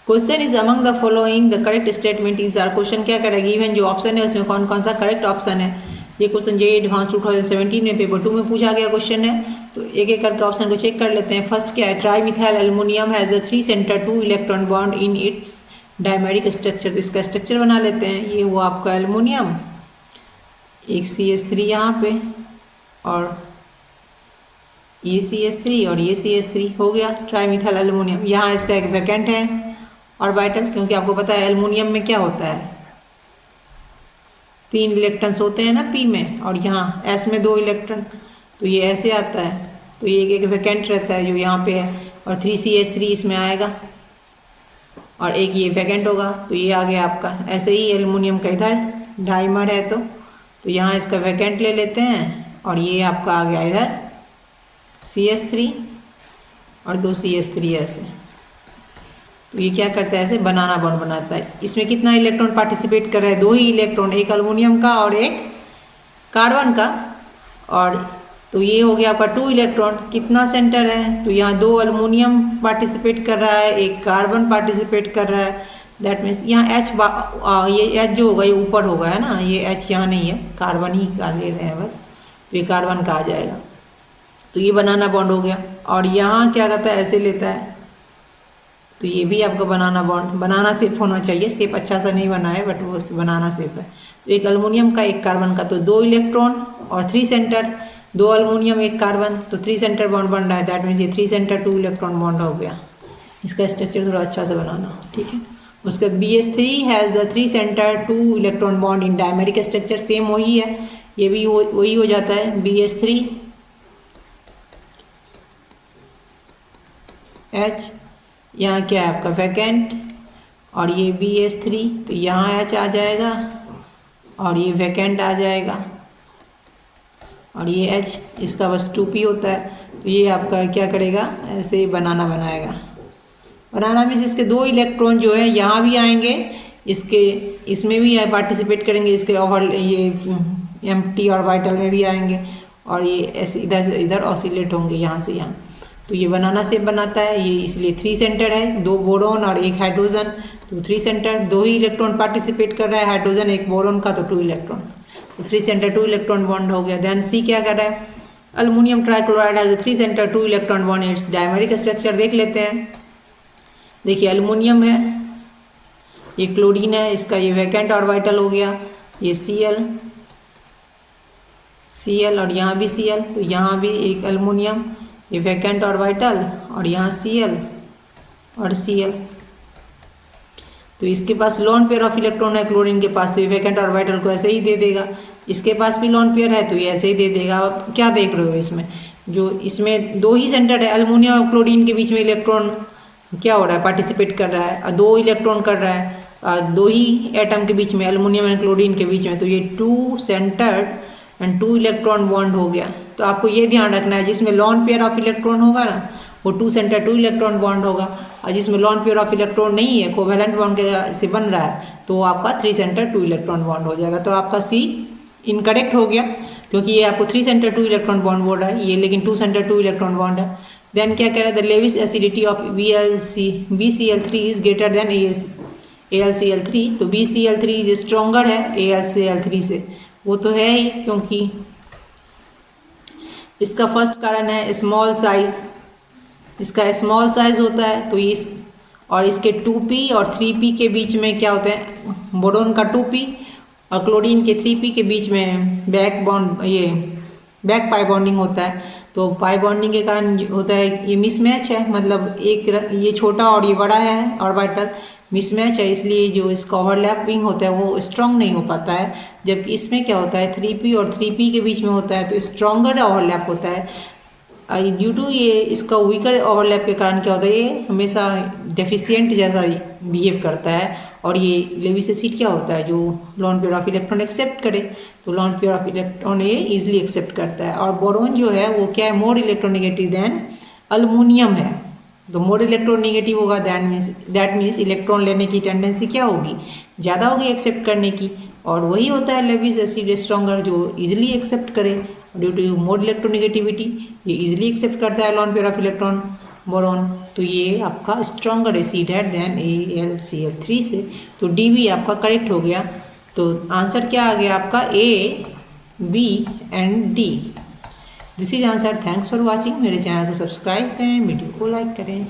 Question is among the following the correct statement is are. Question क्या करेगा, even जो option है उसमें कौन कौन सा करेक्ट ऑप्शन है। ये क्वेश्चन जे एडवांस 2017 में पेपर 2 में पूछा गया क्वेश्चन है। तो एक एक करके ऑप्शन को चेक कर लेते हैं। फर्स्ट क्या है, tri methyl aluminium has the 3 centre 2 electron bond in its dimeric structure. तो इसका स्ट्रक्चर बना लेते हैं। ये हुआ आपका एल्युमिनियम, एक CH3 यहाँ पे, और ये CH3 और ये CH3 हो गया ट्राई मिथाइल एल्युमिनियम। यहाँ इसका एक वैकेंट है ऑर्बिटल, क्योंकि आपको पता है एल्युमिनियम में क्या होता है, 3 इलेक्ट्रॉन्स होते हैं ना P में, और यहाँ S में 2 इलेक्ट्रॉन, तो ये ऐसे आता है। तो ये एक वैकेंट रहता है जो यहाँ पे है, और 3CH3 इसमें आएगा, और एक ये वैकेंट होगा। तो ये आ गया आपका। ऐसे ही एल्युमिनियम का इधर डाइमर है, तो यहाँ इसका वैकेंट ले लेते हैं, और ये आपका आ गया इधर CH3 और 2 CH3 ऐसे। तो ये क्या करता है, ऐसे बनाना बॉन्ड बनाता है। इसमें कितना इलेक्ट्रॉन पार्टिसिपेट कर रहा है, 2 ही इलेक्ट्रॉन, एक एल्युमिनियम का और एक कार्बन का। और तो ये हो गया आपका 2 इलेक्ट्रॉन। कितना सेंटर है, तो यहाँ 2 एल्युमिनियम पार्टिसिपेट कर रहा है, एक कार्बन पार्टिसिपेट कर रहा है। दैट मीन्स यहाँ ये H जो होगा ये ऊपर होगा, है ना, ये H यहाँ नहीं है, कार्बन ही का ले रहे हैं बस, तो ये कार्बन का आ जाएगा। तो ये बनाना बॉन्ड हो गया। और यहाँ क्या करता है, ऐसे लेता है, तो ये भी आपका बनाना बॉन्ड, बनाना शेप होना चाहिए, शेप अच्छा सा नहीं बना है बट वो बनाना शेप है। तो एक एल्युमिनियम का एक कार्बन का, तो 2 इलेक्ट्रॉन और 3 सेंटर, 2 एल्युमिनियम एक कार्बन, तो 3 सेंटर बॉन्ड बन रहा है। दैट मीन्स ये 3 सेंटर 2 इलेक्ट्रॉन बॉन्ड हो गया। इसका स्ट्रक्चर थोड़ा अच्छा से बनाना, ठीक है। उसके बाद BH3 has the 3 centre 2 electron bond in dimeric structure, same वही है, ये भी वही हो जाता है। BH3 H, यहाँ क्या है आपका वैकेंट, और ये BH3, तो यहाँ H आ जाएगा, और ये वैकेंट आ जाएगा, और ये H, इसका बस 2p होता है। तो ये आपका क्या करेगा, ऐसे बनाना बनाएगा। बनाना मीन्स इसके 2 इलेक्ट्रॉन जो है यहाँ भी आएंगे, इसके इसमें भी पार्टिसिपेट करेंगे, इसके ओवर ये एम्प्टी ऑर्बिटल में भी आएंगे, और ये ऐसे इधर से इधर ऑसिलेट होंगे यहाँ से यहाँ। तो ये बनाना शेप बनाता है ये, इसलिए 3 सेंटर है, 2 बोरॉन और एक हाइड्रोजन, तो 3 सेंटर, 2 ही इलेक्ट्रॉन पार्टिसिपेट कर रहा है, हाइड्रोजन एक बोरॉन का, तो 2 इलेक्ट्रॉन, तो 3 सेंटर 2 इलेक्ट्रॉन बॉन्ड हो गया। देन C क्या कर रहा है, aluminium trichloride has 3 centre 2 electron bond it's dimeric structure. देख लेते हैं। देखिए एल्युमिनियम है, ये क्लोरीन है, इसका ये वैकेंट ऑर्बिटल हो गया, ये Cl और यहाँ भी Cl, तो यहाँ भी एक एल्युमिनियम, ये वैकेंट ऑर्बिटल, और यहाँ Cl और Cl। तो इसके पास लोन पेयर ऑफ इलेक्ट्रॉन है क्लोरीन के पास, तो ये वैकेंट ऑर्बिटल को ऐसे ही दे देगा। इसके पास भी लोन पेयर है, तो ये ऐसे ही दे देगा। अब क्या देख रहे हो इसमें, जो इसमें 2 ही सेंटर है, एल्युमिनियम और क्लोरीन के बीच में इलेक्ट्रॉन क्या हो रहा है, पार्टिसिपेट कर रहा है, और 2 इलेक्ट्रॉन कर रहा है, 2 ही एटम के बीच में, एल्युमिनियम एंड क्लोरीन के बीच में, तो ये 2 सेंटर्ड एंड 2 इलेक्ट्रॉन बॉन्ड हो गया। तो आपको ये ध्यान रखना है, जिसमें लॉन पेयर ऑफ इलेक्ट्रॉन होगा ना, वो 2 सेंटर 2 इलेक्ट्रॉन बॉन्ड होगा, और जिसमें लॉन पेयर ऑफ इलेक्ट्रॉन नहीं है, कोवेलेंट बॉन्ड से बन रहा है, तो आपका 3 सेंटर 2 इलेक्ट्रॉन बॉन्ड हो जाएगा। तो आपका C इनकरेक्ट हो गया, क्योंकि ये आपको 3 सेंटर 2 इलेक्ट्रॉन बॉन्ड बोल रहा है, ये लेकिन 2 सेंटर 2 इलेक्ट्रॉन बॉन्ड है। देन क्या कह रहा है, the Lewis acidity of BCl3 is greater than AlCl3, तो BCl3 स्ट्रॉन्गर है AlCl3 से, वो तो है ही, क्योंकि इसका फर्स्ट कारण है स्मॉल साइज, इसका स्मॉल साइज होता है, तो इस और इसके 2p और 3p के बीच में क्या होता है, बोरोन का 2p और क्लोरीन के 3p के बीच में बैक बॉन्ड, ये बैक पाई बॉन्डिंग होता है। तो पाई बॉन्डिंग के कारण होता है ये मिसमैच है, मतलब एक ये छोटा और ये बड़ा है ऑर्बिटल, मिसमैच है, इसलिए जो इसका ओवरलैपिंग होता है वो स्ट्रॉन्ग नहीं हो पाता है। जबकि इसमें क्या होता है 3p और 3p के बीच में होता है, तो स्ट्रॉन्गर ओवरलैप होता है। ड्यू टू ये इसका वीकर ओवरलैप के कारण क्या होता है, ये हमेशा डेफिशिएंट जैसा बिहेव करता है, और ये लेविस एसिड क्या होता है, जो lone pair of electron accept करे, तो लॉन पेयर ऑफ इलेक्ट्रॉन ये इजिली एक्सेप्ट करता है। और बोरोन जो है वो क्या है, मोर इलेक्ट्रोनेगेटिव देन अल्युमिनियम है, तो मोर इलेक्ट्रोनेगेटिव होगा, दैट मीन्स इलेक्ट्रॉन लेने की टेंडेंसी क्या होगी, ज़्यादा होगी एक्सेप्ट करने की, और वही होता है लेविस एसिड स्ट्रॉन्गर, जो इजिली एक्सेप्ट करे। ड्यू टू मोर इलेक्ट्रोनेगेटिविटी ये इजिली एक्सेप्ट करता है lawn pair of electron, boron, तो ये आपका स्ट्रॉन्गर एसिड है देन AlCl3 से, तो डी भी आपका करेक्ट हो गया। तो आंसर क्या आ गया आपका A, B and D। This is answer. Thanks for watching. मेरे चैनल को सब्सक्राइब करें, वीडियो को लाइक करें।